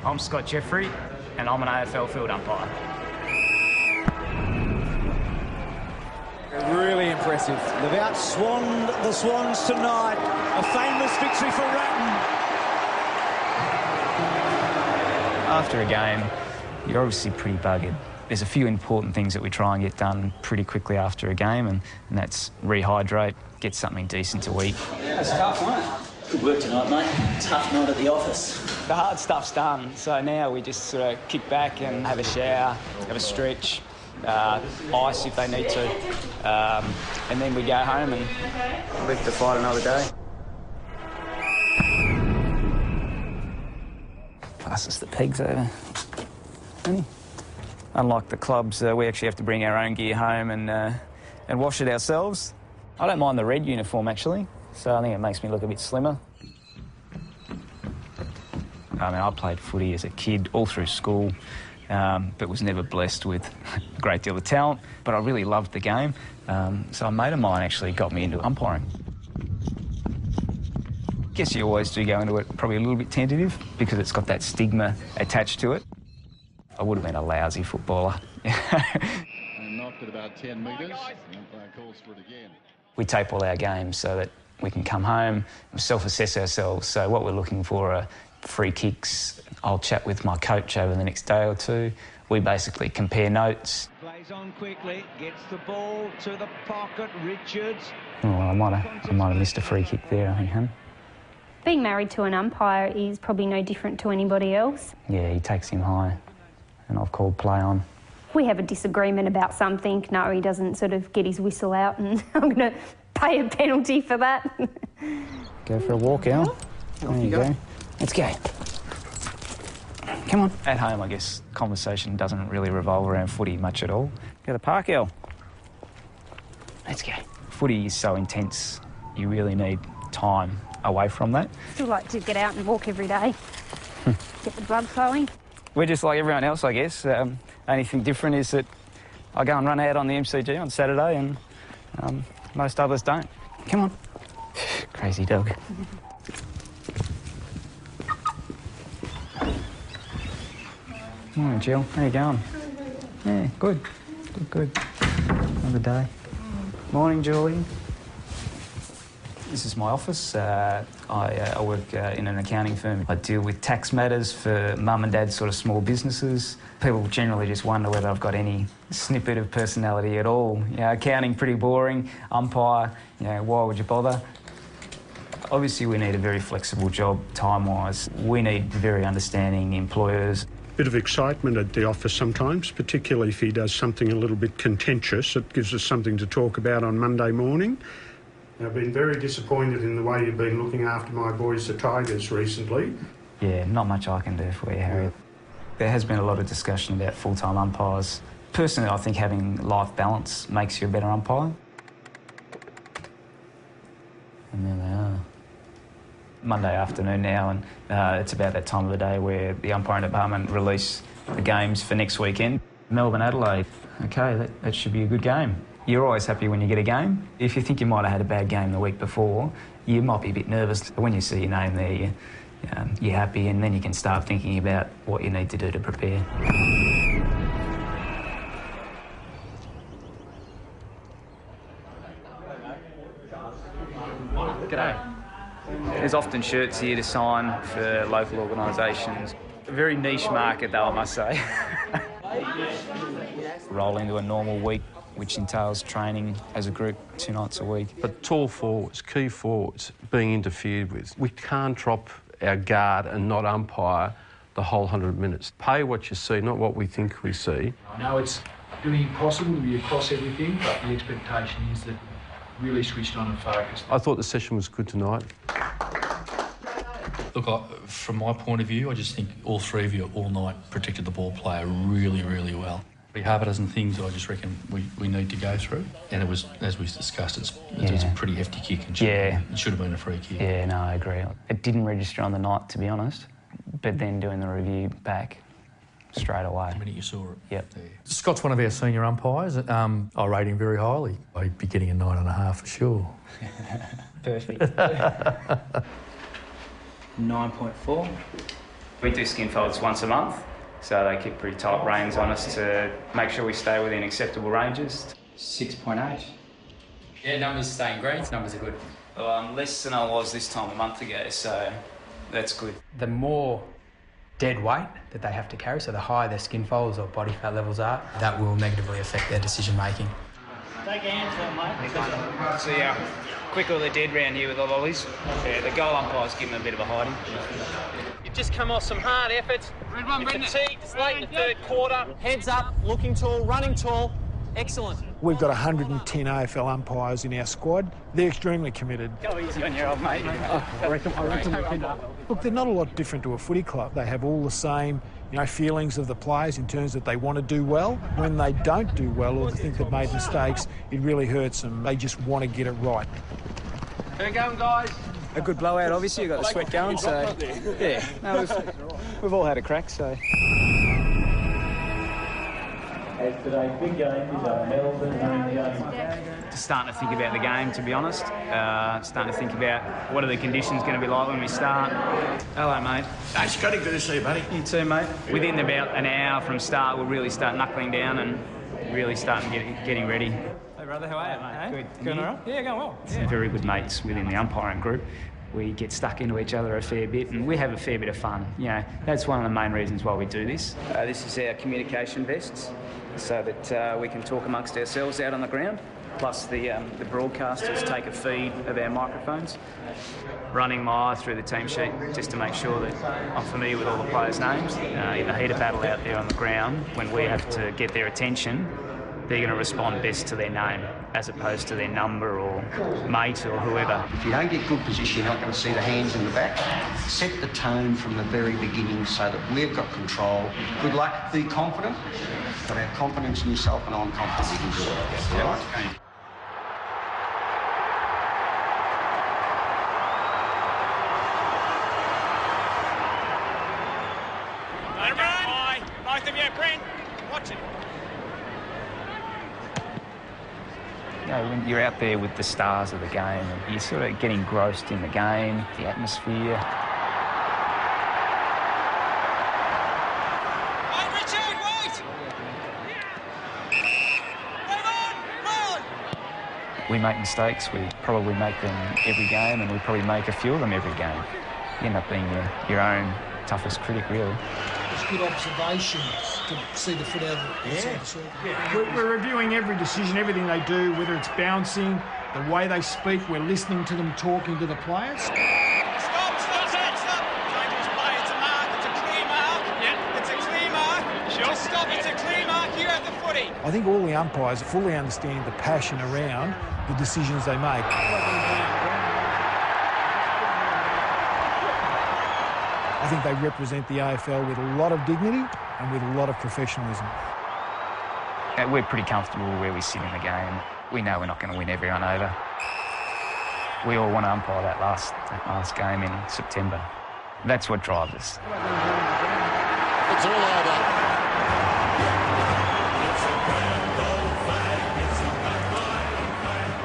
I'm Scott Jeffrey, and I'm an AFL field umpire. Really impressive. They've outswanned the Swans tonight. A famous victory for Ratton. After a game, you're obviously pretty buggered. There's a few important things that we try and get done pretty quickly after a game, and that's rehydrate, get something decent to eat. Yeah, it's tough, wasn't it? Good work tonight, mate. Tough night at the office. The hard stuff's done, so now we just sort of kick back and have a shower, have a stretch, ice if they need to, and then we go home and live to fight another day. Pass us the pegs over. Unlike the clubs, we actually have to bring our own gear home and wash it ourselves. I don't mind the red uniform, actually, so I think it makes me look a bit slimmer. I mean, I played footy as a kid all through school, but was never blessed with a great deal of talent, but I really loved the game. So a mate of mine actually got me into umpiring. Guess you always do go into it probably a little bit tentative because it's got that stigma attached to it. I would have been a lousy footballer. And knocked at about 10 metres. The umpire calls for it again. We tape all our games so that we can come home and self-assess ourselves. So what we're looking for are free kicks. I'll chat with my coach over the next day or two. We basically compare notes. Plays on quickly, gets the ball to the pocket, Richards. Oh, I might have missed a free kick there, I think, huh? Being married to an umpire is probably no different to anybody else. Yeah, he takes him high, and I've called play on. We have a disagreement about something. No, he doesn't sort of get his whistle out and I'm going to pay a penalty for that. Go for a walk, Al. There you go. Let's go. Come on. At home, I guess, conversation doesn't really revolve around footy much at all. Go to the park, Al. Let's go. Footy is so intense, you really need time away from that. Still like to get out and walk every day, get the blood flowing. We're just like everyone else, I guess. Only thing different is that I go and run out on the MCG on Saturday and most others don't. Come on. Crazy dog. Morning, Jill. How you going? Yeah, good. Good. Another day. Morning, Julie. This is my office. I work in an accounting firm. I deal with tax matters for mum and dad's sort of small businesses. People generally just wonder whether I've got any snippet of personality at all. You know, accounting, pretty boring. Umpire, you know, why would you bother? Obviously, we need a very flexible job time-wise. We need very understanding employers. Bit of excitement at the office sometimes, particularly if he does something a little bit contentious. It gives us something to talk about on Monday morning. I've been very disappointed in the way you've been looking after my boys, the Tigers, recently. Yeah, not much I can do for you, Harry. There has been a lot of discussion about full-time umpires. Personally, I think having life balance makes you a better umpire. And there they are. Monday afternoon now, and it's about that time of the day where the umpiring department release the games for next weekend. Melbourne, Adelaide. OK, that should be a good game. You're always happy when you get a game. If you think you might have had a bad game the week before, you might be a bit nervous. But when you see your name there, you're happy, and then you can start thinking about what you need to do to prepare. G'day. There's often shirts here to sign for local organisations. A very niche market, though, I must say. Roll into a normal week, which entails training as a group 2 nights a week. But tall forwards, key forwards, being interfered with. We can't drop our guard and not umpire the whole 100 minutes. Pay what you see, not what we think we see. I know it's really impossible to be across everything, but the expectation is that really switched on and focused. I thought the session was good tonight. Look, from my point of view, I just think all three of you all night protected the ball player really, really well. Half a dozen things that I just reckon we need to go through. And it was, as we discussed, it was a pretty hefty kick and it should have been a free kick. Yeah, no, I agree. It didn't register on the night, to be honest, but then doing the review back straight away. The minute you saw it. Yep. Yeah. Scott's one of our senior umpires. I rate him very highly. I'd be getting a 9.5 for sure. Perfect. 9.4. We do skin folds once a month, so they keep pretty tight reins on us to make sure we stay within acceptable ranges. 6.8. Yeah, numbers staying green. Numbers are good. Well, I'm less than I was this time a month ago, so that's good. The more dead weight that they have to carry, so the higher their skin folds or body fat levels are, that will negatively affect their decision making. Take your hands down, mate. See how quicker they're dead round here with the lollies. Yeah, the goal umpire's giving them a bit of a hiding. You've just come off some hard efforts. You're fatigued, it's late in the third quarter. Heads up, looking tall, running tall. Excellent. We've got 110 AFL umpires in our squad. They're extremely committed. Go easy on your old mate. I reckon Look, they're not a lot different to a footy club. They have all the same, feelings of the players in terms that they want to do well. When they don't do well or they think they've made mistakes, it really hurts them. They just want to get it right. How you going, guys? A good blowout, obviously. You've got the sweat going, so yeah. No, we've all had a crack, so. As today's big game is a Melbourne home game. Just starting to think about the game, to be honest. Starting to think about what are the conditions going to be like when we start. Hello, mate. Hey, Scotty, good to see you, buddy. You too, mate. Within about an hour from start, we'll really start knuckling down and really starting getting ready. Hey, brother, how are you, mate? Good. Going all right? Yeah, going well. Some very good mates within the umpiring group. We get stuck into each other a fair bit and we have a fair bit of fun. That's one of the main reasons why we do this. This is our communication vests so that we can talk amongst ourselves out on the ground. Plus the broadcasters take a feed of our microphones. Running my eye through the team sheet just to make sure that I'm familiar with all the players' names. In the heat of battle out there on the ground, when we have to get their attention, they're going to respond best to their name as opposed to their number or mate or whoever. If you don't get good position, you're not going to see the hands in the back. Set the tone from the very beginning so that we've got control. Good luck, be confident, but have confidence in yourself, and I'm confident you can do it. All right? Don't run! Both of you, Brent, watch it. When you're out there with the stars of the game, you're sort of getting engrossed in the game, the atmosphere. Hey, Richard, wait! Move on! We make mistakes, we probably make them every game, and we probably make a few of them every game. You end up being your own toughest critic, really. It's good observation to see the foot out of the circle. We're reviewing every decision, everything they do, whether it's bouncing, the way they speak. We're listening to them talking to the players. Stop! Dangerous play, it's a mark, it's a clear mark. Yeah. It's a clear mark. Sure. Just stop, it's a clear mark, you have the footy. I think all the umpires fully understand the passion around the decisions they make. I think they represent the AFL with a lot of dignity and with a lot of professionalism. We're pretty comfortable where we sit in the game. We know we're not going to win everyone over. We all want to umpire that last game in September. That's what drives us. It's all over.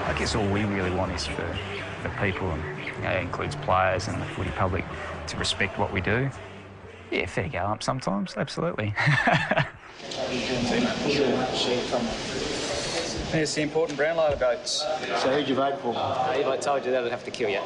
I guess all we really want is for the people, and it includes players and the footy public, to respect what we do. Yeah, fair go up sometimes, absolutely. It's the important Brownlow votes. So who'd you vote for? If I told you that, I'd have to kill you.